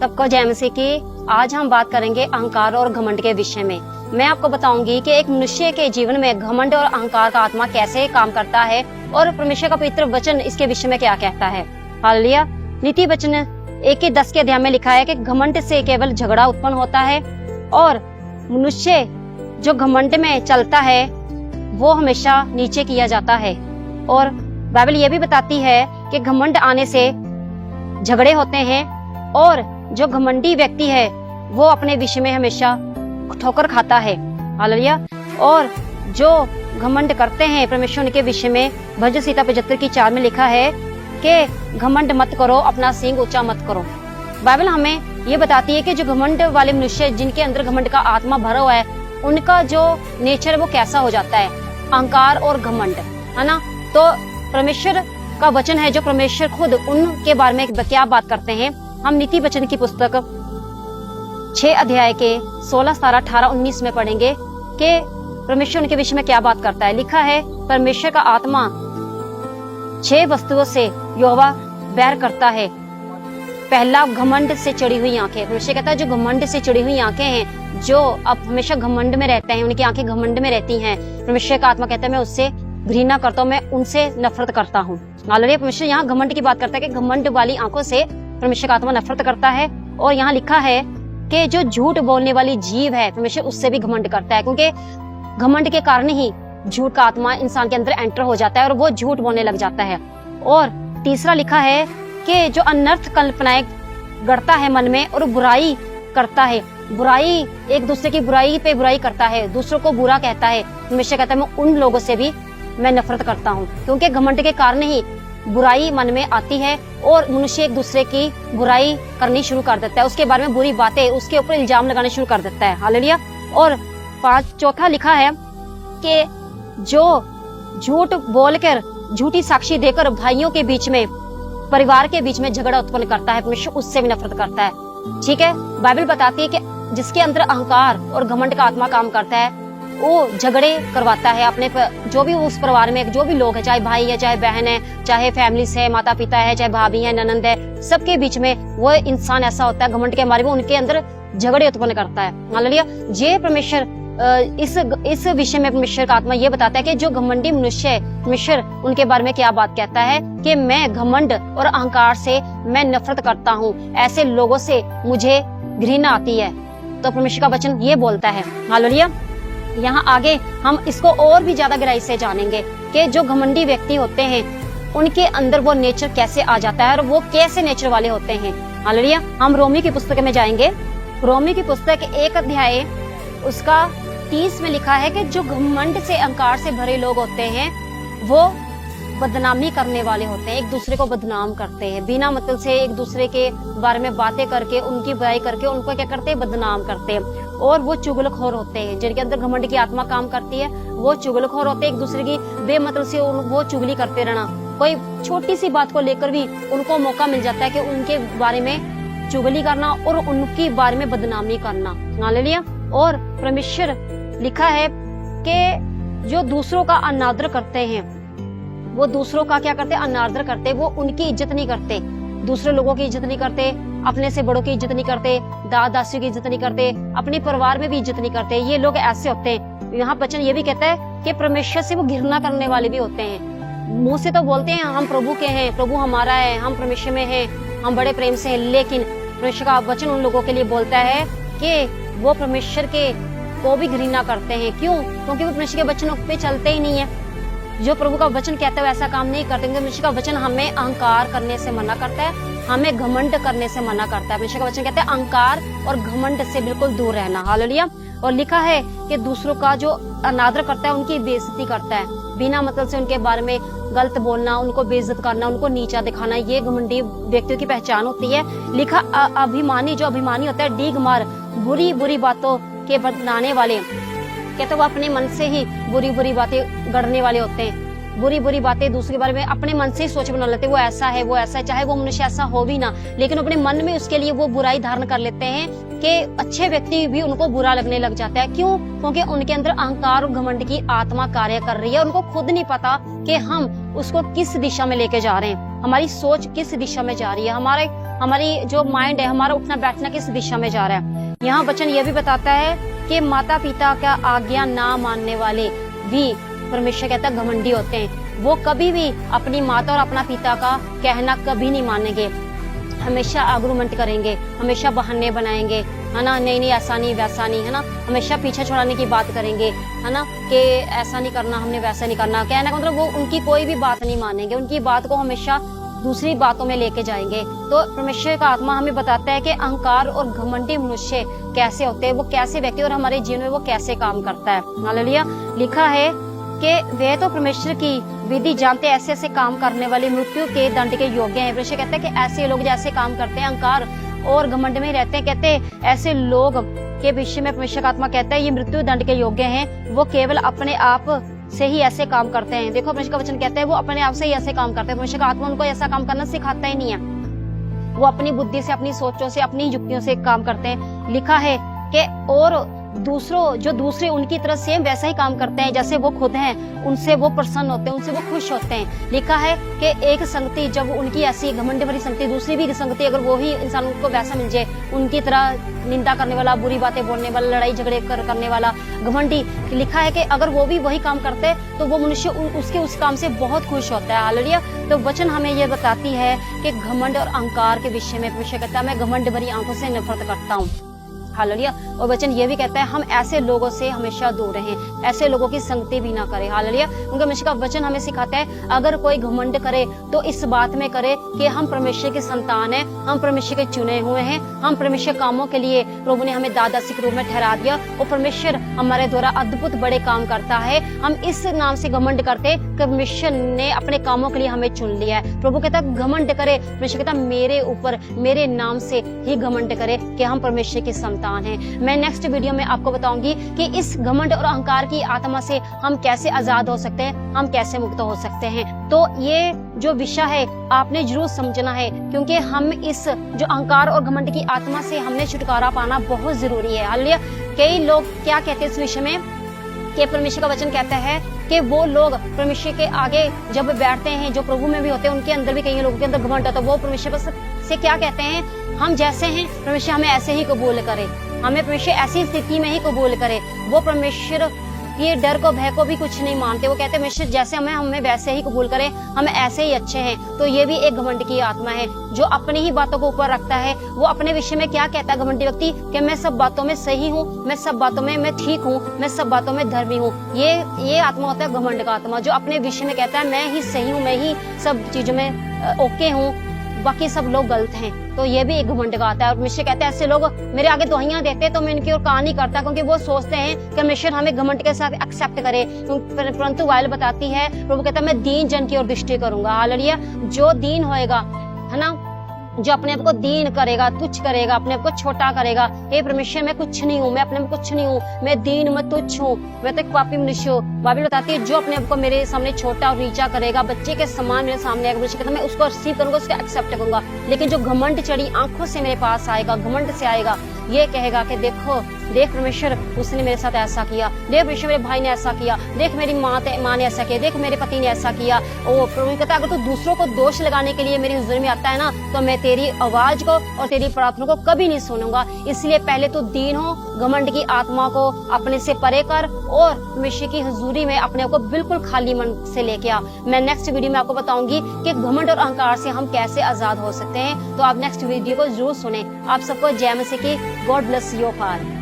सबको जय मसीह की। आज हम बात करेंगे अहंकार और घमंड के विषय में। मैं आपको बताऊंगी कि एक मनुष्य के जीवन में घमंड और अहंकार का आत्मा कैसे काम करता है और परमेश्वर का पवित्र वचन इसके विषय में क्या कहता है। हालेलुया। नीति वचन 1:10 के अध्याय में लिखा है कि घमंड से केवल झगड़ा उत्पन्न होता है और मनुष्य जो घमंड में चलता है वो हमेशा नीचे किया जाता है। और बाइबल ये भी बताती है कि घमंड आने से झगड़े होते हैं और जो घमंडी व्यक्ति है वो अपने विषय में हमेशा ठोकर खाता है। हालेलुया। और जो घमंड करते हैं परमेश्वर के विषय में भजन संहिता 75:4 में लिखा है कि घमंड मत करो, अपना सींग ऊंचा मत करो। बाइबल हमें ये बताती है कि जो घमंड वाले मनुष्य जिनके अंदर घमंड का आत्मा भरा हुआ है उनका जो नेचर वो कैसा हो जाता है, अहंकार और घमंड, है ना। तो परमेश्वर का वचन है जो परमेश्वर खुद उनके बारे में क्या बात करते हैं। हम नीति वचन की पुस्तक 6 अध्याय के 16, 17, 18, 19 में पढ़ेंगे कि परमेश्वर उनके विषय में क्या बात करता है। लिखा है, परमेश्वर का आत्मा 6 वस्तुओं से यहोवा बैर करता है। पहला, घमंड से चढ़ी हुई आंखें। परमेश्वर कहता है जो घमंड से चढ़ी हुई आंखें हैं, जो अब हमेशा घमंड में रहते हैं, उनकी आंखें घमंड में रहती हैं, परमेश्वर का आत्मा कहता है मैं उससे घृणा करता हूँ, मैं उनसे नफरत करता हूँ। हालेलुया। परमेश्वर यहाँ घमंड की बात करता है कि घमंड वाली आंखों से परमेश्वर का आत्मा नफरत करता है। और यहाँ लिखा है कि जो झूठ बोलने वाली जीव है परमेश्वर उससे भी घमंड करता है, क्योंकि घमंड के कारण ही झूठ का आत्मा इंसान के अंदर एंटर हो जाता है और वो झूठ बोलने लग जाता है। और तीसरा लिखा है कि जो अनर्थ कल्पनाएं गढ़ता है मन में और बुराई करता है, बुराई एक दूसरे की बुराई पे बुराई करता है, दूसरों को बुरा कहता है, परमेश्वर कहता है मैं उन लोगों से भी मैं नफरत करता हूँ, क्योंकि घमंड के कारण ही बुराई मन में आती है और मनुष्य एक दूसरे की बुराई करनी शुरू कर देता है, उसके बारे में बुरी बातें, उसके ऊपर इल्जाम लगाने शुरू कर देता है। हालेलुया। और चौथा लिखा है कि जो झूठ बोलकर झूठी साक्षी देकर भाइयों के बीच में, परिवार के बीच में झगड़ा उत्पन्न करता है, परमेश्वर उससे भी नफरत करता है। ठीक है। बाइबल बताती है कि जिसके अंदर अहंकार और घमंड का आत्मा काम करता है वो झगड़े करवाता है अपने जो भी उस परिवार में जो भी लोग है, चाहे भाई है, चाहे बहन है, चाहे फैमिली है, माता पिता है, चाहे भाभी है, ननंद है, सबके बीच में वो इंसान ऐसा होता है घमंड के मारे में उनके अंदर झगड़े उत्पन्न करता है। हालेलुया। ये परमेश्वर इस विषय में परमेश्वर का आत्मा ये बताता है कि जो घमंडी मनुष्य है परमेश्वर उनके बारे में क्या बात कहता है कि मैं घमंड और अहंकार से मैं नफरत करता हूँ, ऐसे लोगों से मुझे घृणा आती है। तो परमेश्वर का वचन ये बोलता है। हालेलुया। यहाँ आगे हम इसको और भी ज्यादा गहराई से जानेंगे कि जो घमंडी व्यक्ति होते हैं उनके अंदर वो नेचर कैसे आ जाता है और वो कैसे नेचर वाले होते हैं। हालेलुया। हम रोमी की पुस्तक में जाएंगे। रोमी की पुस्तक 1 अध्याय उसका 30 में लिखा है कि जो घमंड से अहंकार से भरे लोग होते हैं वो बदनामी करने वाले होते हैं, एक दूसरे को बदनाम करते हैं, बिना मतलब से एक दूसरे के बारे में बातें करके उनकी बुराई करके उनको क्या करते हैं, बदनाम करते हैं। और वो चुगलखोर होते हैं, जिनके अंदर घमंड की आत्मा काम करती है वो चुगलखोर होते हैं, एक दूसरे की बेमतलब से वो चुगली करते रहना, कोई छोटी सी बात को लेकर भी उनको मौका मिल जाता है कि उनके बारे में चुगली करना और उनकी बारे में बदनामी करना। हालेलुया। और परमेश्वर लिखा है कि जो दूसरों का अनादर करते हैं वो दूसरों का क्या करते हैं, अनादर करते, वो उनकी इज्जत नहीं करते, दूसरे लोगों की इज्जत नहीं करते, अपने से बड़ों की इज्जत नहीं करते, दादा दासियों की इज्जत नहीं करते, अपने परिवार में भी इज्जत नहीं करते। ये लोग ऐसे होते हैं। यहाँ वचन ये भी कहता है कि परमेश्वर से वो घृणा करने वाले भी होते हैं। मुंह से तो बोलते हैं हम प्रभु के हैं, प्रभु हमारा है, हम परमेश्वर में हैं, हम बड़े प्रेम से हैं, लेकिन परमेश्वर का वचन उन लोगों के लिए बोलता है कि वो परमेश्वर के को भी घृणा करते हैं। क्यों? क्योंकि वो परमेश्वर के वचनों पे चलते ही नहीं है। जो प्रभु का वचन कहता है वैसा काम नहीं करते। परमेश्वर का वचन हमें अहंकार करने से मना करता है, हमें घमंड करने से मना करता है। परमेश्वर का वचन कहता है अहंकार और घमंड से बिल्कुल दूर रहना। हालेलुया। और लिखा है कि दूसरों का जो अनादर करता है उनकी बेइज्जती करता है, बिना मतलब से उनके बारे में गलत बोलना, उनको बेइज्जत करना, उनको नीचा दिखाना, ये घमंडी व्यक्तियों की पहचान होती है। लिखा अभिमानी, जो अभिमानी होता है, डीग मार, बुरी बुरी बातों के बनाने वाले, कहते वो अपने मन से ही बुरी बुरी बातें गढ़ने वाले होते हैं, बुरी बुरी बातें दूसरे के बारे में अपने मन से ही सोच बना लेते हैं, वो ऐसा है, वो ऐसा है, चाहे वो मनुष्य ऐसा हो भी ना, लेकिन अपने मन में उसके लिए वो बुराई धारण कर लेते हैं कि अच्छे व्यक्ति भी उनको बुरा लगने लग जाता है। क्यों? क्योंकि उनके अंदर अहंकार और घमंड की आत्मा कार्य कर रही है। उनको खुद नहीं पता कि हम उसको किस दिशा में लेके जा रहे हैं, हमारी सोच किस दिशा में जा रही है, हमारी जो माइंड है, हमारा उठना बैठना किस दिशा में जा रहा है। यहाँ वचन ये भी बताता है कि माता पिता का आज्ञा ना मानने वाले भी परमेश्वर कहता है घमंडी होते हैं। वो कभी भी अपनी माता और अपना पिता का कहना कभी नहीं मानेंगे, हमेशा आर्गुमेंट करेंगे, हमेशा बहाने बनाएंगे, है ना, नहीं ऐसा नहीं वैसा नहीं, है ना, हमेशा पीछे छुड़ाने की बात करेंगे, है ना, कि ऐसा नहीं करना, हमने वैसा नहीं करना। कहने का मतलब वो उनकी कोई भी बात नहीं मानेंगे, उनकी बात को हमेशा दूसरी बातों में लेके जाएंगे। तो परमेश्वर का आत्मा हमें बताता है कि अहंकार और घमंडी मनुष्य कैसे होते हैं, वो कैसे व्यक्ति और हमारे जीवन में वो कैसे काम करता है। हालेलुया। लिखा है कि वे तो परमेश्वर की विधि जानते ऐसे ऐसे काम करने वाले मृत्यु के दंड के योग्य हैं। परमेश्वर कहता है कि ऐसे लोग जैसे काम करते हैं, अहंकार और घमंड में रहते हैं, कहते हैं ऐसे लोग के विषय में परमेश्वर का आत्मा कहता है ये मृत्यु दंड के योग्य हैं। वो केवल अपने आप से ही ऐसे काम करते हैं। देखो परमेश्वर का वचन कहता है वो अपने आप से ही ऐसे काम करते हैं। परमेश्वर का आत्मा उनको ऐसा काम करना सिखाता ही नहीं है, वो अपनी बुद्धि से, अपनी सोचों से, अपनी युक्तियों से काम करते हैं। लिखा है कि और दूसरे उनकी तरह सेम वैसा ही काम करते हैं जैसे वो खुद हैं, उनसे वो प्रसन्न होते हैं, उनसे वो खुश होते हैं। लिखा है कि एक संगति जब उनकी ऐसी घमंड भरी संगति, दूसरी भी संगति अगर वो ही इंसान उनको वैसा मिल जाए, उनकी तरह निंदा करने वाला, बुरी बातें बोलने वाला, लड़ाई झगड़े करने वाला घमंडी, लिखा है कि अगर वो भी वही काम करते हैं तो वो मनुष्य उसके उस काम से बहुत खुश होता है। हालेलुया। तो वचन हमें ये बताती है कि घमंड और अहंकार के विषय में परमेश्वर कहता है मैं घमंड भरी आंखों से नफरत करता हूँ। हालेलुया। और वचन ये भी कहता है हम ऐसे लोगों से हमेशा दूर रहें, ऐसे लोगों की संगति भी ना करें। हालेलुया। क्योंकि परमेश्वर का वचन हमें सिखाता है अगर कोई घमंड करे तो इस बात में करे कि हम परमेश्वर की संतान हैं, हम परमेश्वर के चुने हुए हैं, हम परमेश्वर कामों के लिए प्रभु ने हमें दादासी के रूप में ठहरा दिया और परमेश्वर हमारे द्वारा अद्भुत बड़े काम करता है। हम इस नाम से घमंड करते परमेश्वर ने अपने कामों के लिए हमें चुन लिया है। प्रभु कहता घमंड करे, परमेश्वर कहता मेरे ऊपर मेरे नाम से ही घमंड करे कि हम परमेश्वर की संतान है। मैं नेक्स्ट वीडियो में आपको बताऊंगी कि इस घमंड और अहंकार की आत्मा से हम कैसे आजाद हो सकते हैं, हम कैसे मुक्त हो सकते हैं। तो ये जो विषय है आपने जरूर समझना है, क्योंकि हम इस जो अहंकार और घमंड की आत्मा से हमने छुटकारा पाना बहुत जरूरी है। हालेलुया। कई लोग क्या कहते हैं इस विषय में कि परमेश्वर का वचन कहता है कि वो लोग परमेश्वर के आगे जब बैठते हैं, जो प्रभु में भी होते हैं, उनके अंदर भी कई लोगों के अंदर घमंड होता है, वो परमेश्वर से क्या कहते हैं, हम जैसे हैं परमेश्वर हमें ऐसे ही कबूल करे, हमें परमेश्वर ऐसी स्थिति में ही कबूल करे। वो परमेश्वर ये डर को भय को भी कुछ नहीं मानते, वो कहते हैं परमेश्वर जैसे हमें वैसे ही कबूल करे, हम ऐसे ही अच्छे हैं। तो ये भी एक घमंड की आत्मा है जो अपनी ही बातों को ऊपर रखता है। वो अपने विषय में क्या कहता है घमंडी व्यक्ति कि मैं सब बातों में सही हूँ, मैं सब बातों में मैं ठीक हूँ, मैं सब बातों में धर्मी हूँ। ये आत्मा होता है घमंड का आत्मा, जो अपने विषय में कहता है मैं ही सही हूँ, मैं ही सब चीजों में ओके हूँ, बाकी सब लोग गलत हैं। तो ये भी एक घमंड का आता है। और परमेश्वर कहते हैं ऐसे लोग मेरे आगे दुआएं देते तो मैं इनकी ओर कान नहीं करता, क्योंकि वो सोचते हैं कि परमेश्वर हमें घमंड के साथ एक्सेप्ट करे। परंतु बाइबल बताती है, प्रभु कहता है मैं दीन जन की ओर दृष्टि करूंगा। हालेलुया। जो दीन होएगा, है ना, जो अपने आप को दीन करेगा, तुच्छ करेगा, अपने आप को छोटा करेगा, हे परमेश्वर मैं कुछ नहीं हूँ, मैं अपने में कुछ नहीं हूँ, मैं दीन मैं तुच्छ हूँ, मैं तो एक पापी मनुष्य हूँ। बाइबल बताती है जो अपने आप को मेरे सामने छोटा और नीचा करेगा, बच्चे के समान मेरे सामने आएगा, परमेश्वर कहता मैं उसको रिसीव करूंगा, उसको एक्सेप्ट करूंगा। लेकिन जो घमंड चढ़ी आंखों से मेरे पास आएगा, घमंड से आएगा, ये कहेगा कि देख परमेश्वर उसने मेरे साथ ऐसा किया, देख परमेश्वर मेरे भाई ने ऐसा किया, देख मेरी माँ ने ऐसा किया, देख मेरे पति ने ऐसा किया। ओ प्रभु कहता है अगर तू दूसरों को दोष लगाने के लिए मेरी हुजूर में आता है ना, तो मैं तेरी आवाज को और तेरी प्रार्थना को कभी नहीं सुनूंगा। इसलिए पहले तू दीन हो, घमंड की आत्मा को अपने से परे कर और परमेश्वर की हुजूरी में अपने को बिल्कुल खाली मन से लेके आ। मैं नेक्स्ट वीडियो में आपको बताऊंगी कि घमंड और अहंकार से हम कैसे आजाद हो सकते हैं। तो आप नेक्स्ट वीडियो को जरूर सुने। आप सबको जय मसीह की। God bless you all.